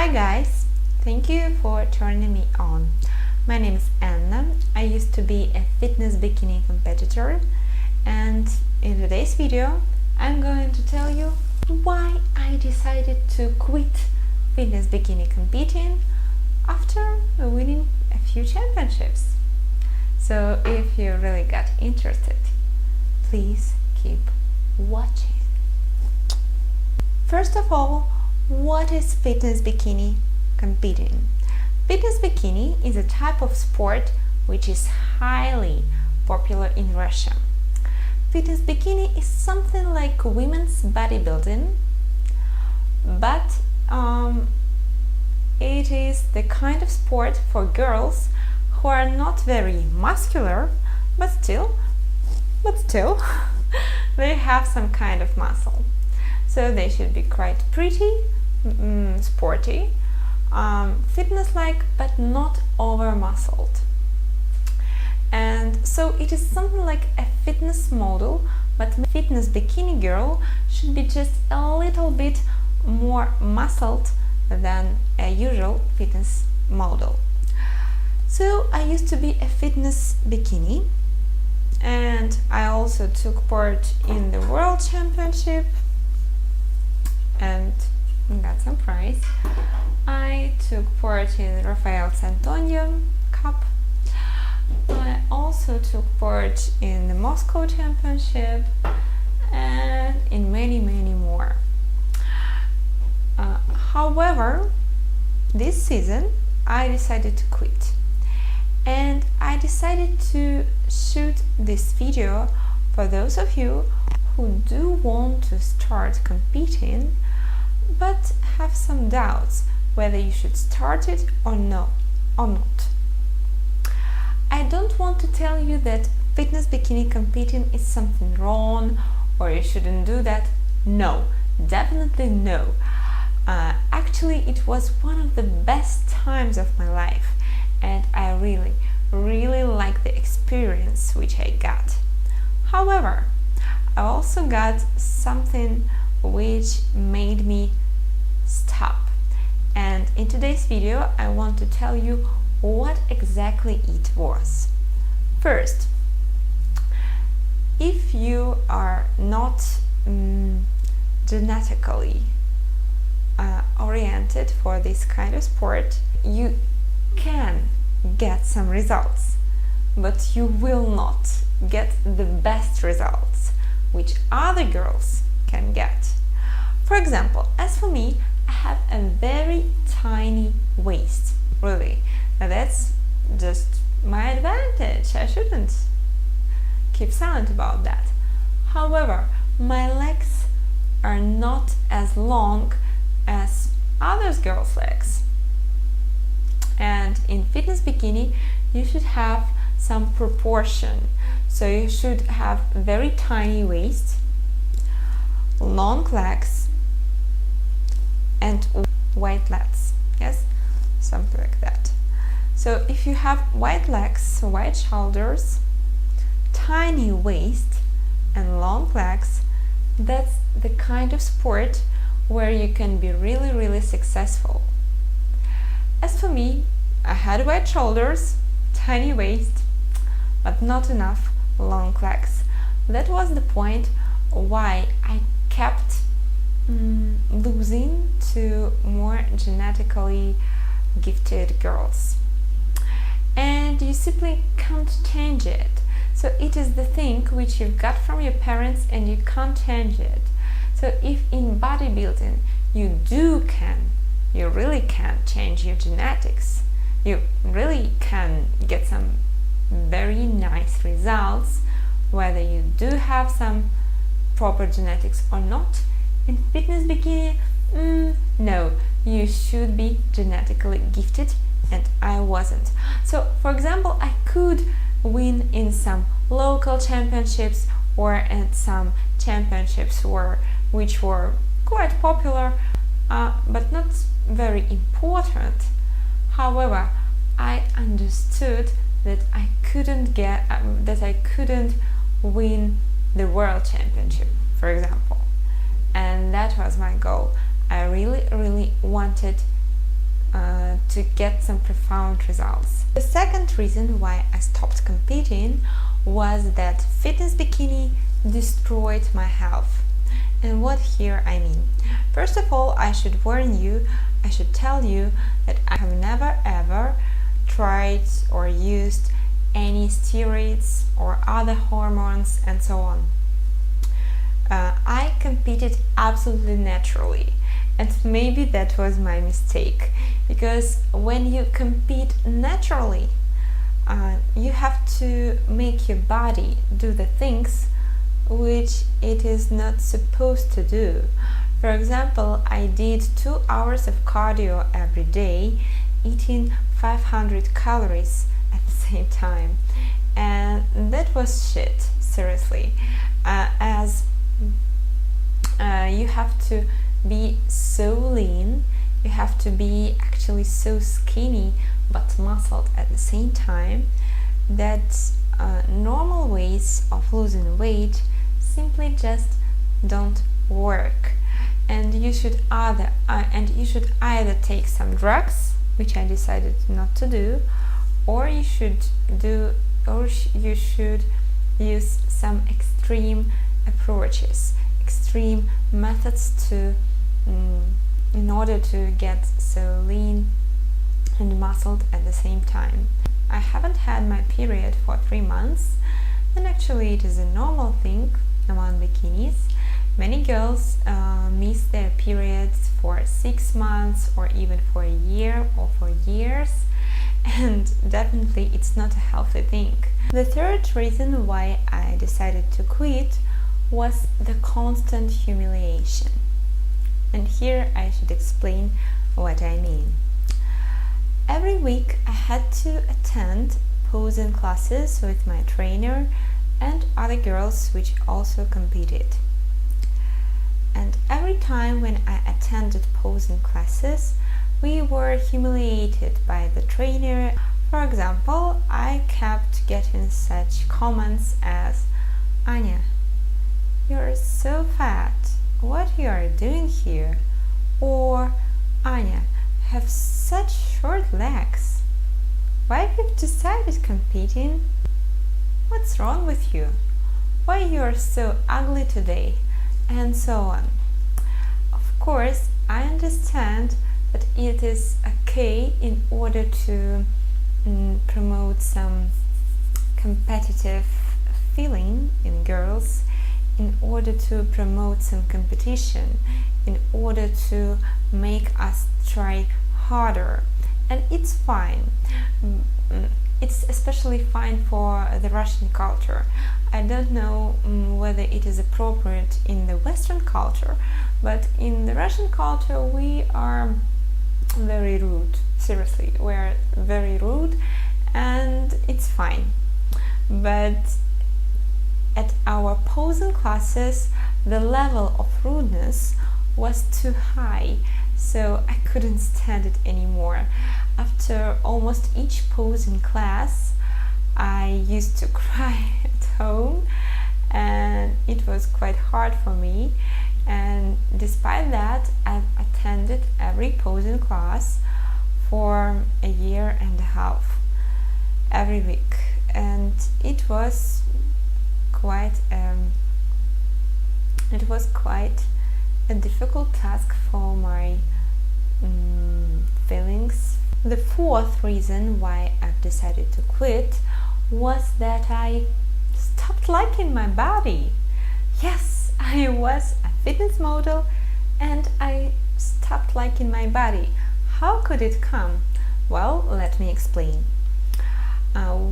Hi guys, thank you for turning me on. My name is Anna. I used to be a fitness bikini competitor, and in today's video I'm going to tell you why I decided to quit fitness bikini competing after winning a few championships. So if you really got interested, please keep watching. First of all, what is fitness bikini competing? Fitness bikini is a type of sport which is highly popular in Russia. Fitness bikini is something like women's bodybuilding, but it is the kind of sport for girls who are not very muscular, but still they have some kind of muscle. So they should be quite pretty, sporty, fitness-like, but not over-muscled. And so it is something like a fitness model, but fitness bikini girl should be just a little bit more muscled than a usual fitness model. So I used to be a fitness bikini, and I also took part in the World Championship and got some prize. I took part in Rafael Santonio Cup. I also took part in the Moscow Championship and in many more. However, this season I decided to quit, and I decided to shoot this video for those of you who do want to start competing but have some doubts whether you should start it or not. I don't want to tell you that fitness bikini competing is something wrong or you shouldn't do that. No, definitely no. Actually, it was one of the best times of my life, and I really like the experience which I got. However, I also got something which made me stop, and in today's video I want to tell you what exactly it was. First, if you are not genetically oriented for this kind of sport, you can get some results, but you will not get the best results which other girls can get. For example, as for me, I have a very tiny waist, really. Now that's just my advantage. I shouldn't keep silent about that. However, my legs are not as long as other girls' legs. And in fitness bikini, you should have some proportion. So you should have very tiny waist, long legs, and white lats. Yes, something like that. So if you have white legs, white shoulders, tiny waist, and long legs, that's the kind of sport where you can be really successful. As for me, I had white shoulders, tiny waist, but not enough long legs. That was the point why I kept losing to more genetically gifted girls. And you simply can't change it. So it is the thing which you've got from your parents and you can't change it. So if in bodybuilding you really can change your genetics, you really can get some very nice results, whether you do have some proper genetics or not. In fitness bikini, no, you should be genetically gifted, and I wasn't. So, for example, I could win in some local championships or at some championships which were quite popular, but not very important. However, I understood that I couldn't win the World Championship, for example, and that was my goal. I really wanted to get some profound results. The second reason why I stopped competing was that fitness bikini destroyed my health. And what here I mean? First of all, I should warn you, I should tell you that I have never ever tried or used any steroids or other hormones and so on. I competed absolutely naturally, and maybe that was my mistake, because when you compete naturally, you have to make your body do the things which it is not supposed to do. For example, I did 2 hours of cardio every day, eating 500 calories at the same time, and that was shit, seriously, as you have to be so lean, you have to be actually so skinny but muscled at the same time, that normal ways of losing weight simply just don't work. And you should either take some drugs, which I decided not to do, or you should use some extreme approaches, extreme methods in order to get so lean and muscled at the same time. I haven't had my period for 3 months, and actually it is a normal thing among bikinis. Many girls miss their periods for 6 months or even for a year or for years, and definitely it's not a healthy thing. The third reason why I decided to quit was the constant humiliation. And here I should explain what I mean. Every week I had to attend posing classes with my trainer and other girls which also competed. And every time when I attended posing classes, we were humiliated by the trainer. For example, I kept getting such comments as, "Anya, you're so fat, what you are doing here?" Or, "Anya, have such short legs, why have you decided competing? What's wrong with you? Why you are so ugly today?" and so on. Of course, I understand that it is okay in order to promote some competitive feeling in girls, in order to promote some competition, in order to make us try harder, and it's fine. It's especially fine for the Russian culture. I don't know whether it is appropriate in the Western culture, but in the Russian culture we are very rude. Seriously, we are very rude, and it's fine. But at our posing classes, the level of rudeness was too high, so I couldn't stand it anymore. After almost each posing class, I used to cry at home, and it was quite hard for me. And despite that, I've attended every posing class for a year and a half, every week, and it was quite a difficult task for my feelings. The fourth reason why I've decided to quit was that I stopped liking my body. Yes, I was a fitness model and I stopped liking my body. How could it come? Well, let me explain.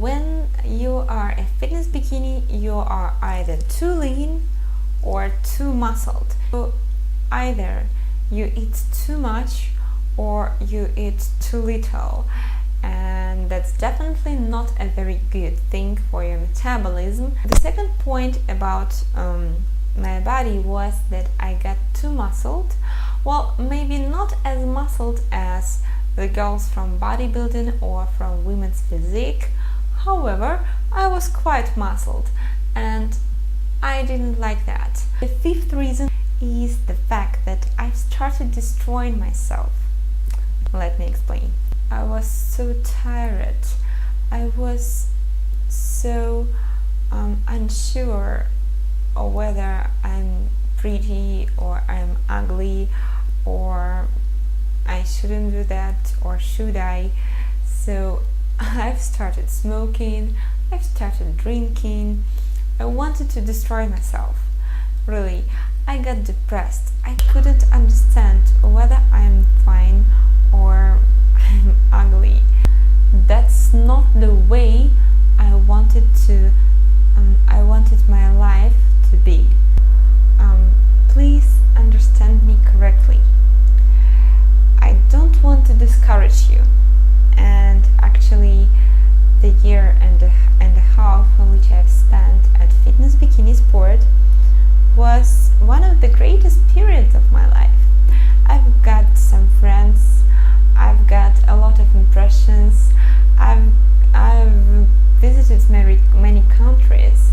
When you are a fitness bikini, you are either too lean or too muscled. So either you eat too much or you eat too little, and that's definitely not a very good thing for your metabolism. The second point about my body was that I got too muscled. Well, maybe not as muscled as the girls from bodybuilding or from women's physique. However, I was quite muscled, and I didn't like that. The fifth reason is the fact that I've started destroying myself. Let me explain. I was so tired. I was so unsure of whether I'm pretty or I'm ugly, or I shouldn't do that, or should I. So I've started smoking, I've started drinking. I wanted to destroy myself. Really, I got depressed. I couldn't understand whether I'm fine or I'm ugly. That's not the way I wanted my life to be. Please understand me correctly. I don't want to discourage you, and actually the year and a half which I've spent at fitness bikini sport was one of the greatest periods of my life. I've got some friends, I've got a lot of impressions, I've visited many countries.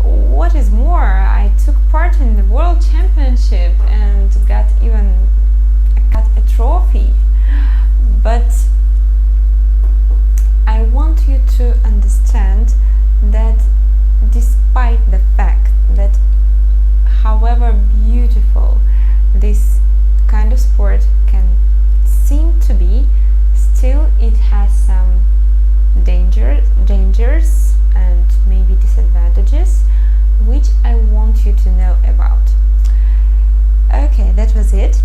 What is more, I took part in the World Championship and got a trophy. But I want you to understand that despite the fact that however beautiful this kind of sport can seem to be, still it has some dangers and maybe disadvantages which I want you to know about. Okay, that was it.